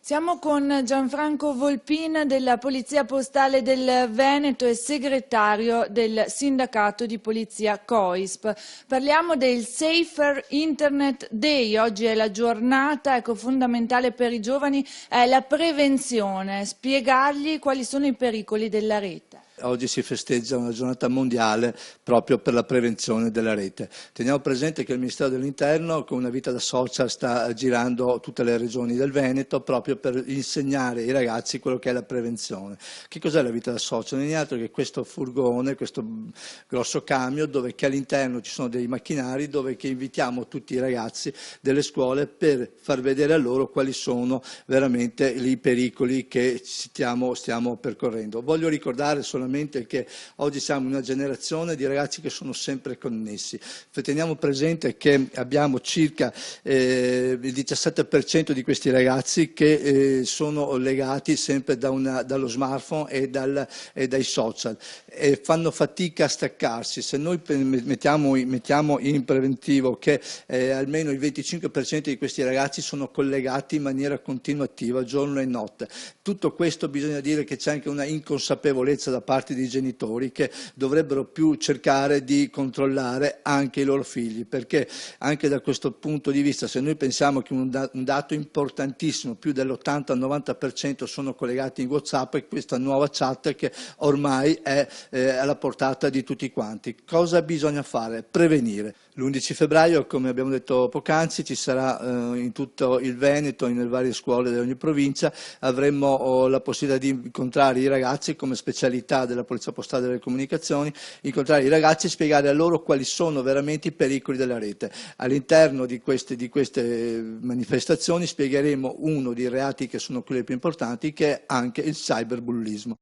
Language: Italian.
Siamo con Gianfranco Volpin della Polizia Postale del Veneto e segretario del Sindacato di Polizia COISP. Parliamo del Safer Internet Day. Oggi è la giornata, fondamentale per i giovani è la prevenzione, spiegargli quali sono i pericoli della rete. Oggi si festeggia una giornata mondiale proprio per la prevenzione della rete. Teniamo presente che il Ministero dell'Interno con una vita da social sta girando tutte le regioni del Veneto proprio per insegnare ai ragazzi quello che è la prevenzione. Che cos'è la vita da social? Non è altro che questo furgone, questo grosso camion dove che all'interno ci sono dei macchinari dove che invitiamo tutti i ragazzi delle scuole per far vedere a loro quali sono veramente i pericoli che stiamo percorrendo. Voglio ricordare solamente che oggi siamo in una generazione di ragazzi che sono sempre connessi. Teniamo presente che abbiamo circa il 17% di questi ragazzi che sono legati sempre dallo smartphone e dai social e fanno fatica a staccarsi. Se noi mettiamo in preventivo che almeno il 25% di questi ragazzi sono collegati in maniera continuativa giorno e notte, tutto questo bisogna dire che c'è anche una inconsapevolezza da parte dei genitori che dovrebbero più cercare di controllare anche i loro figli, perché anche da questo punto di vista, se noi pensiamo che un dato importantissimo, più dell'80-90% sono collegati in WhatsApp, e questa nuova chat che ormai è alla portata di tutti quanti. Cosa bisogna fare? Prevenire. L'11 febbraio, come abbiamo detto poc'anzi, ci sarà in tutto il Veneto, nelle varie scuole di ogni provincia, avremo la possibilità di incontrare i ragazzi come specialità della Polizia Postale delle Comunicazioni, incontrare i ragazzi e spiegare a loro quali sono veramente i pericoli della rete. All'interno di queste manifestazioni spiegheremo uno dei reati che sono quelli più importanti, che è anche il cyberbullismo.